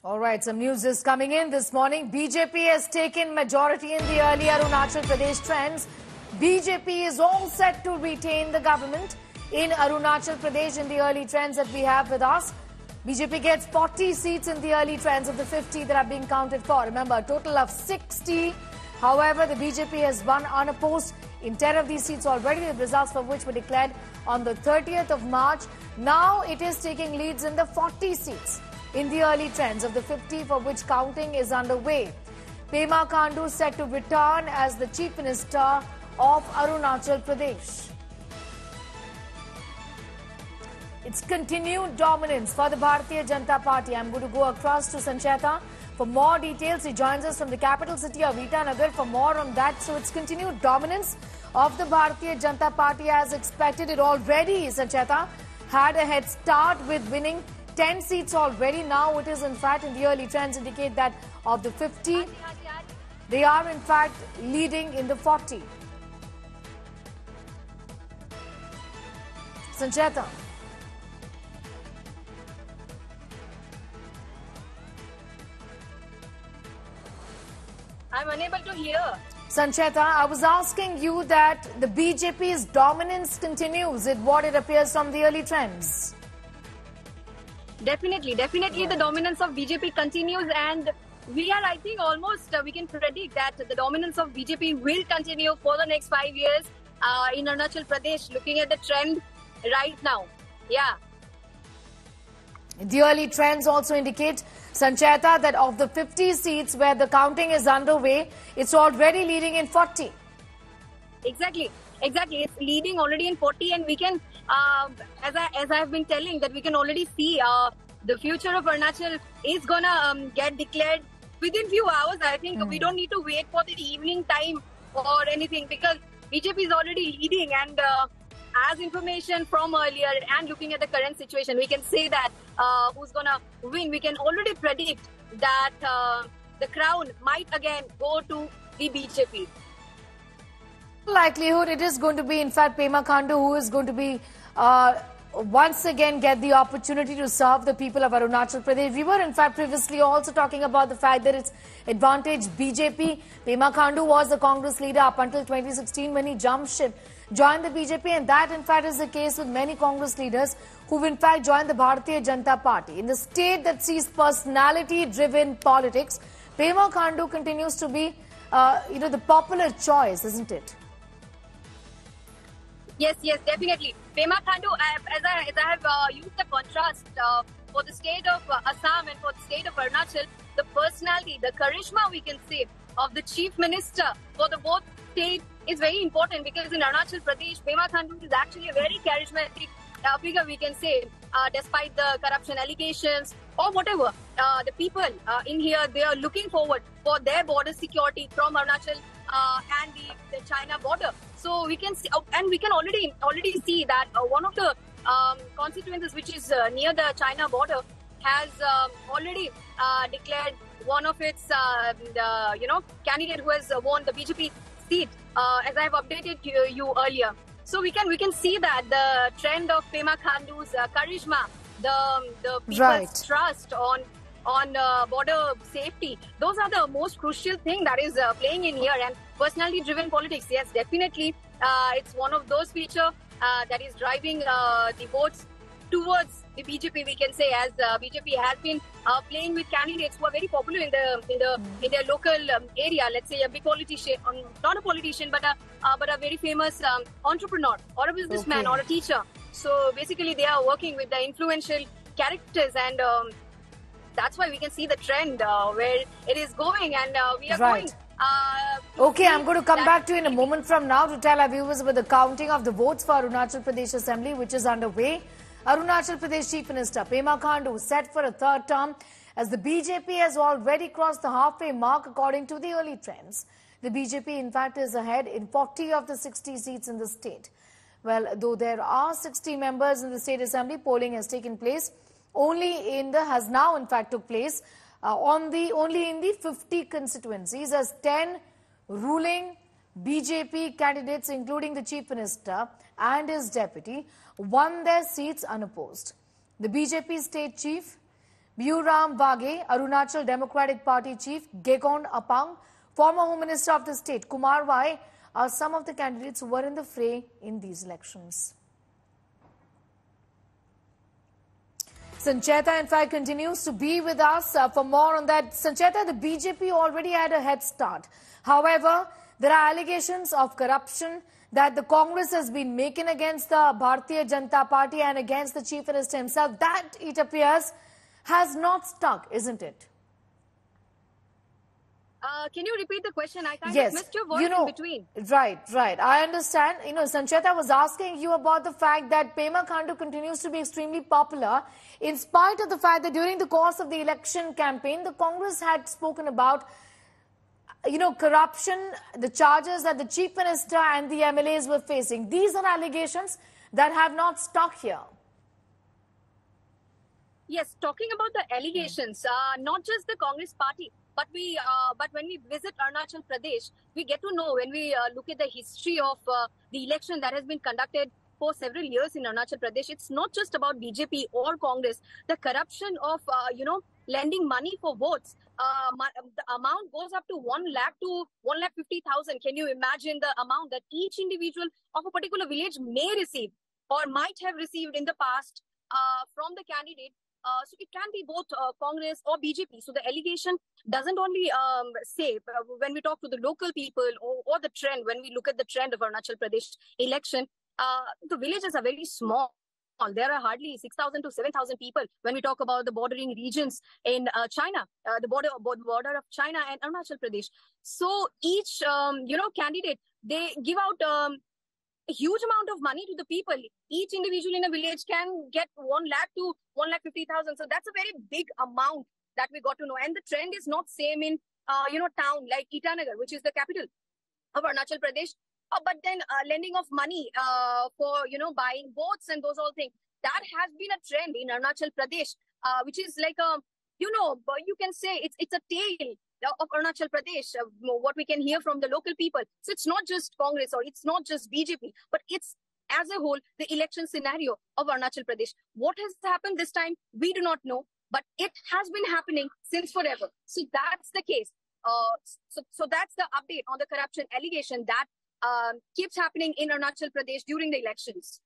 All right, some news is coming in this morning. BJP has taken majority in the early Arunachal Pradesh trends. BJP is all set to retain the government in Arunachal Pradesh in the early trends that we have with us. BJP gets 40 seats in the early trends of the 50 that are being counted for. Remember, a total of 60. However, the BJP has won unopposed in 10 of these seats already, the results for which were declared on the 30th of March. Now it is taking leads in the 40 seats in the early trends of the 50 for which counting is underway. Pema Khandu set to return as the Chief Minister of Arunachal Pradesh. It's continued dominance for the Bharatiya Janata Party. I'm going to go across to Sancheta for more details. He joins us from the capital city of Itanagar for more on that. So it's continued dominance of the Bharatiya Janata Party as expected. It already, Sancheta, had a head start with winning 10 seats already. Now it is in fact in the early trends indicate that of the 50, they are in fact leading in the 40. Sancheta. I'm unable to hear. Sancheta, I was asking you that the BJP's dominance continues with what it appears from the early trends. Definitely the dominance of BJP continues, and we are, I think, almost we can predict that the dominance of BJP will continue for the next 5 years in Arunachal Pradesh, looking at the trend right now. Yeah. The early trends also indicate, Sancheta, that of the 50 seats where the counting is underway, it's already leading in 40. Exactly. It's leading already in 40, and we can, as I have been telling, that we can already see the future of Arunachal is gonna get declared within few hours. I think we don't need to wait for the evening time or anything, because BJP is already leading, and as information from earlier and looking at the current situation, we can say that who's gonna win. We can already predict that the crown might again go to the BJP. Likelihood it is going to be in fact Pema Khandu who is going to be once again get the opportunity to serve the people of Arunachal Pradesh. We were in fact previously also talking about the fact that it's advantage BJP. Pema Khandu was the Congress leader up until 2016 when he jumped ship, joined the BJP, and that in fact is the case with many Congress leaders who've in fact joined the Bharatiya Janata Party. In the state that sees personality-driven politics, Pema Khandu continues to be the popular choice, isn't it? Yes, definitely. Pema Khandu, as I have used the contrast for the state of Assam and for the state of Arunachal, the personality, the charisma, we can say, of the chief minister for the both states is very important, because in Arunachal Pradesh, Pema Khandu is actually a very charismatic figure, we can say, despite the corruption allegations or whatever. The people in here, they are looking forward for their border security from Arunachal and the China border. So we can see, and we can already see that one of the constituencies which is near the China border has already declared one of its candidate who has won the BJP seat, as I have updated you earlier. So we can see that the trend of Pema Khandu's charisma, the people's trust on border safety, those are the most crucial thing that is playing in here. And personality-driven politics, yes, definitely, it's one of those features that is driving the votes towards the BJP. We can say, as BJP has been playing with candidates who are very popular in their local area. Let's say a big politician, not a politician, but a very famous entrepreneur or a businessman or a teacher. So basically, they are working with the influential characters, and that's why we can see the trend where it is going, and we are going. Okay, I'm going to come back to you in a moment from now to tell our viewers about the counting of the votes for Arunachal Pradesh Assembly, which is underway. Arunachal Pradesh Chief Minister Pema Khandu set for a third term, as the BJP has already crossed the halfway mark according to the early trends. The BJP in fact is ahead in 40 of the 60 seats in the state. Well, though there are 60 members in the state assembly, polling has taken place only in the 50 constituencies, as 10 ruling BJP candidates, including the Chief Minister and his deputy, won their seats unopposed. The BJP state chief Buram Wage, Arunachal Democratic Party Chief Gekon Apang, former Home Minister of the state Kumar Wai are some of the candidates who were in the fray in these elections. Sancheta, in fact, continues to be with us for more on that. Sancheta, the BJP already had a head start. However, there are allegations of corruption that the Congress has been making against the Bharatiya Janata Party and against the Chief Minister himself. That, it appears, has not stuck, isn't it? Can you repeat the question? I kind of missed your voice in between. Right. I understand. Sancheta was asking you about the fact that Pema Khandu continues to be extremely popular in spite of the fact that during the course of the election campaign, the Congress had spoken about, corruption, the charges that the Chief Minister and the MLAs were facing. These are allegations that have not stuck here. Yes, talking about the allegations, not just the Congress party, but when we visit Arunachal Pradesh, we get to know, when we look at the history of the election that has been conducted for several years in Arunachal Pradesh, it's not just about BJP or Congress. The corruption of, lending money for votes, the amount goes up to 1 lakh to 1,50,000. Can you imagine the amount that each individual of a particular village may receive or might have received in the past from the candidate? So it can be both Congress or BJP. So the allegation doesn't only say, when we talk to the local people or the trend, when we look at the trend of Arunachal Pradesh election, the villages are very small. There are hardly 6,000 to 7,000 people when we talk about the bordering regions in China, the border of China and Arunachal Pradesh. So each, candidate, they give out a huge amount of money to the people. Each individual in a village can get 1 lakh to 1,50,000. So that's a very big amount that we got to know. And the trend is not same in, town like Itanagar, which is the capital of Arunachal Pradesh. But then lending of money for, buying boats and those all things. That has been a trend in Arunachal Pradesh, which is like a, you can say it's a tale of Arunachal Pradesh, what we can hear from the local people. So it's not just Congress or it's not just BJP, but it's as a whole the election scenario of Arunachal Pradesh. What has happened this time, we do not know, but it has been happening since forever. So that's the case. So that's the update on the corruption allegation that keeps happening in Arunachal Pradesh during the elections.